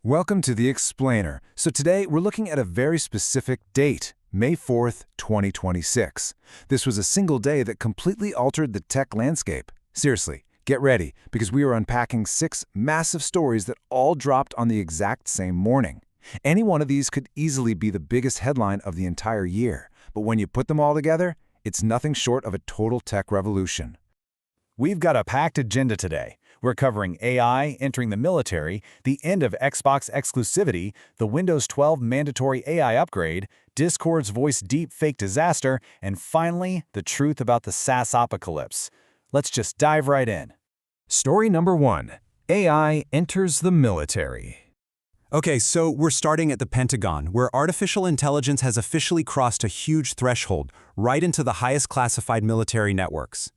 Welcome to The Explainer. So today we're looking at a very specific date, May 4th, 2026. This was a single day that completely altered the tech landscape. Seriously, get ready, because we are unpacking 6 massive stories that all dropped on the exact same morning. Any one of these could easily be the biggest headline of the entire year, but when you put them all together, it's nothing short of a total tech revolution. We've got a packed agenda today. We're covering AI entering the military, the end of Xbox exclusivity, the Windows 12 mandatory AI upgrade, Discord's voice deepfake disaster, and finally, the truth about the SaaS apocalypse. Let's just dive right in. Story number 1. AI enters the military. Okay, so we're starting at the Pentagon, where artificial intelligence has officially crossed a huge threshold right into the highest classified military networks.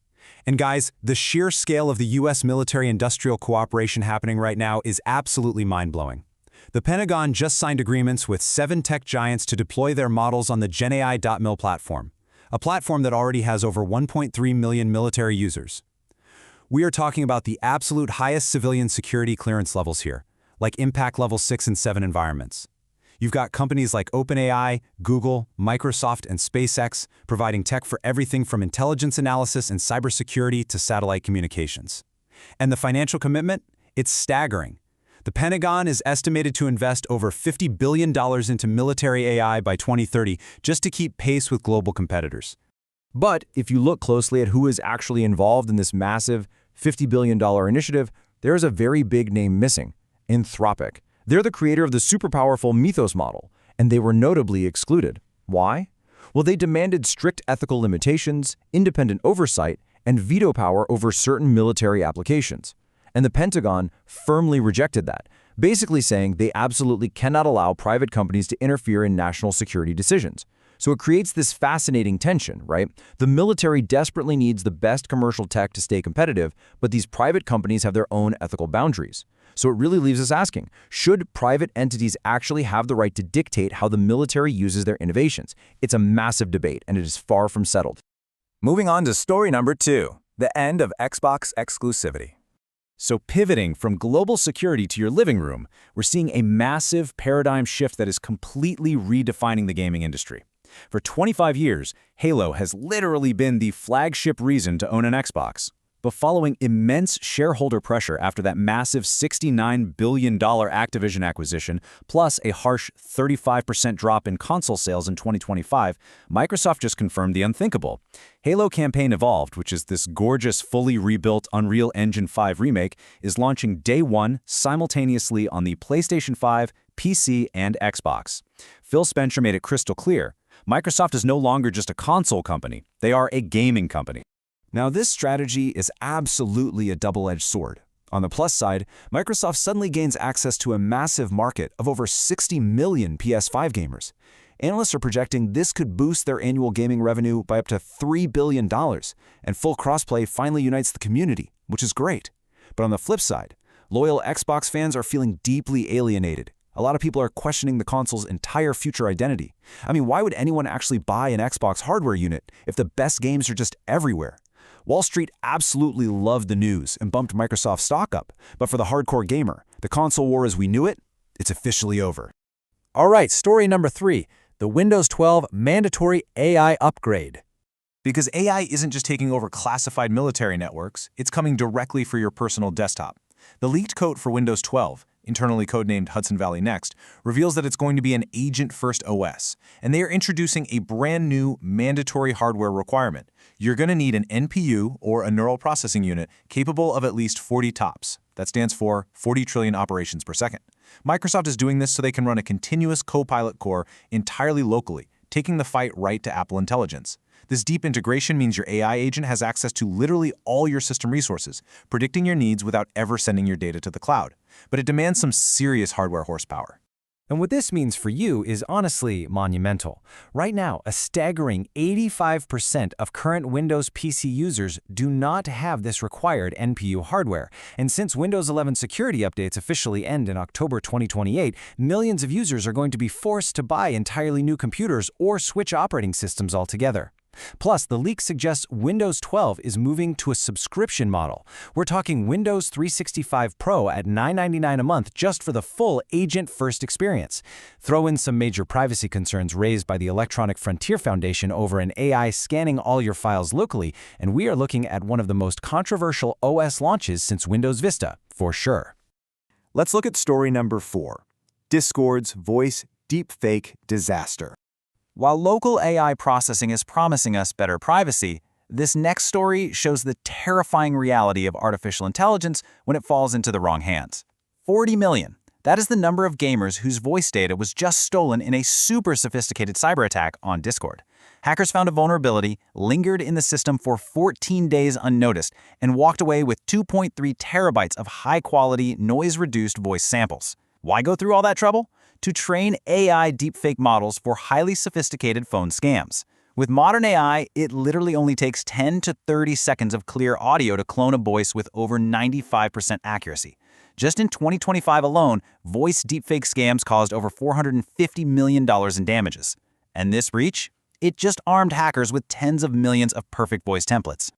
And guys, the sheer scale of the US military-industrial cooperation happening right now is absolutely mind-blowing. The Pentagon just signed agreements with 7 tech giants to deploy their models on the GenAI.mil platform, a platform that already has over 1.3 million military users. We are talking about the absolute highest civilian security clearance levels here, like Impact Level 6 and 7 environments. You've got companies like OpenAI, Google, Microsoft, and SpaceX providing tech for everything from intelligence analysis and cybersecurity to satellite communications. And the financial commitment? It's staggering. The Pentagon is estimated to invest over $50 billion into military AI by 2030 just to keep pace with global competitors. But if you look closely at who is actually involved in this massive $50 billion initiative, there is a very big name missing: Anthropic. They're the creator of the super powerful Mythos model, and they were notably excluded. Why? Well, they demanded strict ethical limitations, independent oversight, and veto power over certain military applications. And the Pentagon firmly rejected that, basically saying they absolutely cannot allow private companies to interfere in national security decisions. So it creates this fascinating tension, right? The military desperately needs the best commercial tech to stay competitive, but these private companies have their own ethical boundaries. So it really leaves us asking, should private entities actually have the right to dictate how the military uses their innovations? It's a massive debate, and it is far from settled. Moving on to story number 2, the end of Xbox exclusivity. So pivoting from global security to your living room, we're seeing a massive paradigm shift that is completely redefining the gaming industry. For 25 years, Halo has literally been the flagship reason to own an Xbox. But following immense shareholder pressure after that massive $69 billion Activision acquisition, plus a harsh 35% drop in console sales in 2025, Microsoft just confirmed the unthinkable. Halo Campaign Evolved, which is this gorgeous, fully rebuilt Unreal Engine 5 remake, is launching day 1 simultaneously on the PlayStation 5, PC, and Xbox. Phil Spencer made it crystal clear: Microsoft is no longer just a console company, they are a gaming company. Now, this strategy is absolutely a double-edged sword. On the plus side, Microsoft suddenly gains access to a massive market of over 60 million PS5 gamers. Analysts are projecting this could boost their annual gaming revenue by up to $3 billion, and full crossplay finally unites the community, which is great. But on the flip side, loyal Xbox fans are feeling deeply alienated. A lot of people are questioning the console's entire future identity. I mean, why would anyone actually buy an Xbox hardware unit if the best games are just everywhere? Wall Street absolutely loved the news and bumped Microsoft's stock up, but for the hardcore gamer, the console war as we knew it, it's officially over. All right, story number 3, the Windows 12 mandatory AI upgrade. Because AI isn't just taking over classified military networks, it's coming directly for your personal desktop. The leaked code for Windows 12, internally codenamed Hudson Valley Next, reveals that it's going to be an agent-first OS, and they are introducing a brand new mandatory hardware requirement. You're going to need an NPU, or a neural processing unit, capable of at least 40 TOPS. That stands for 40 trillion operations per second. Microsoft is doing this so they can run a continuous Copilot core entirely locally, taking the fight right to Apple Intelligence. This deep integration means your AI agent has access to literally all your system resources, predicting your needs without ever sending your data to the cloud. But it demands some serious hardware horsepower. And what this means for you is honestly monumental. Right now, a staggering 85% of current Windows PC users do not have this required NPU hardware. And since Windows 11 security updates officially end in October 2028, millions of users are going to be forced to buy entirely new computers or switch operating systems altogether. Plus, the leak suggests Windows 12 is moving to a subscription model. We're talking Windows 365 Pro at $9.99 a month just for the full agent-first experience. Throw in some major privacy concerns raised by the Electronic Frontier Foundation over an AI scanning all your files locally, and we are looking at one of the most controversial OS launches since Windows Vista, for sure. Let's look at story number 4. Discord's voice deepfake disaster. While local AI processing is promising us better privacy, this next story shows the terrifying reality of artificial intelligence when it falls into the wrong hands. 40 million. That is the number of gamers whose voice data was just stolen in a super sophisticated cyber attack on Discord. Hackers found a vulnerability, lingered in the system for 14 days unnoticed, and walked away with 2.3 terabytes of high-quality, noise-reduced voice samples. Why go through all that trouble? To train AI deepfake models for highly sophisticated phone scams. With modern AI, it literally only takes 10 to 30 seconds of clear audio to clone a voice with over 95% accuracy. Just in 2025 alone, voice deepfake scams caused over $450 million in damages. And this breach? It just armed hackers with tens of millions of perfect voice templates.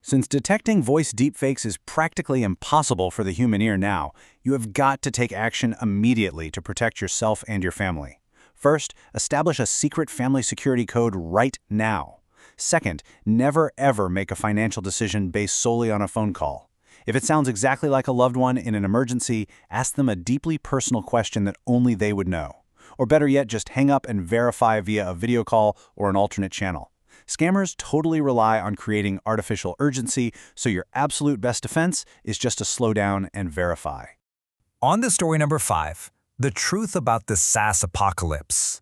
Since detecting voice deepfakes is practically impossible for the human ear now, you have got to take action immediately to protect yourself and your family. First, establish a secret family security code right now. Second, never ever make a financial decision based solely on a phone call. If it sounds exactly like a loved one in an emergency, ask them a deeply personal question that only they would know. Or better yet, just hang up and verify via a video call or an alternate channel. Scammers totally rely on creating artificial urgency, so your absolute best defense is just to slow down and verify. On to story number 5, the truth about the SaaS apocalypse.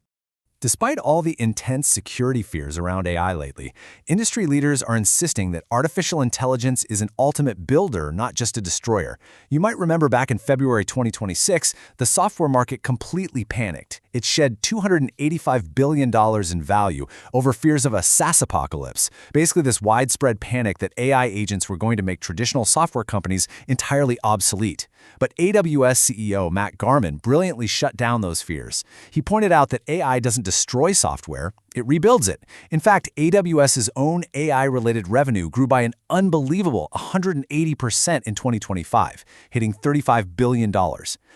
Despite all the intense security fears around AI lately, industry leaders are insisting that artificial intelligence is an ultimate builder, not just a destroyer. You might remember back in February 2026, the software market completely panicked. It shed $285 billion in value over fears of a SaaS apocalypse, basically this widespread panic that AI agents were going to make traditional software companies entirely obsolete. But AWS CEO Matt Garman brilliantly shut down those fears. He pointed out that AI doesn't destroy software, it rebuilds it. In fact, AWS's own AI-related revenue grew by an unbelievable 180% in 2025, hitting $35 billion.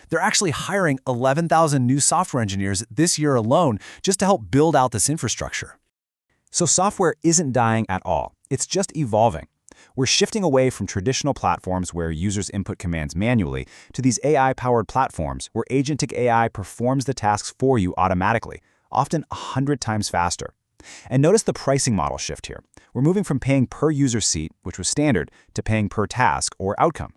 They're actually hiring 11,000 new software engineers this year alone just to help build out this infrastructure. So software isn't dying at all. It's just evolving. We're shifting away from traditional platforms where users input commands manually to these AI-powered platforms where agentic AI performs the tasks for you automatically, often 100 times faster. And notice the pricing model shift here. We're moving from paying per user seat, which was standard, to paying per task or outcome.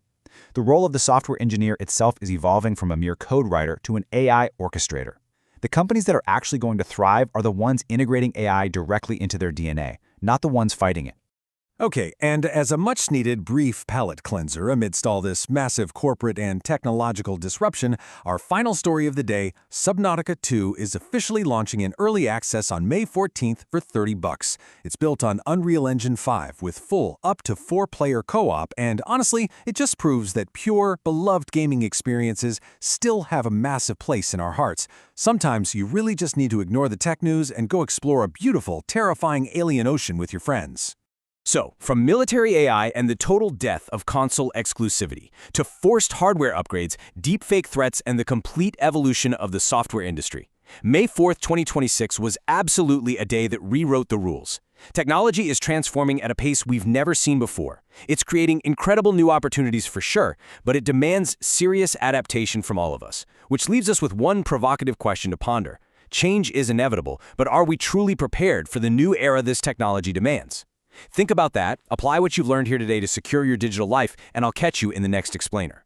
The role of the software engineer itself is evolving from a mere code writer to an AI orchestrator. The companies that are actually going to thrive are the ones integrating AI directly into their DNA, not the ones fighting it. Okay, and as a much-needed brief palate cleanser amidst all this massive corporate and technological disruption, our final story of the day, Subnautica 2 is officially launching in early access on May 14th for $30. It's built on Unreal Engine 5 with full up to 4-player co-op, and honestly, it just proves that pure, beloved gaming experiences still have a massive place in our hearts. Sometimes you really just need to ignore the tech news and go explore a beautiful, terrifying alien ocean with your friends. So, from military AI and the total death of console exclusivity, to forced hardware upgrades, deepfake threats, and the complete evolution of the software industry, May 4th, 2026 was absolutely a day that rewrote the rules. Technology is transforming at a pace we've never seen before. It's creating incredible new opportunities for sure, but it demands serious adaptation from all of us, which leaves us with one provocative question to ponder. Change is inevitable, but are we truly prepared for the new era this technology demands? Think about that, apply what you've learned here today to secure your digital life, and I'll catch you in the next explainer.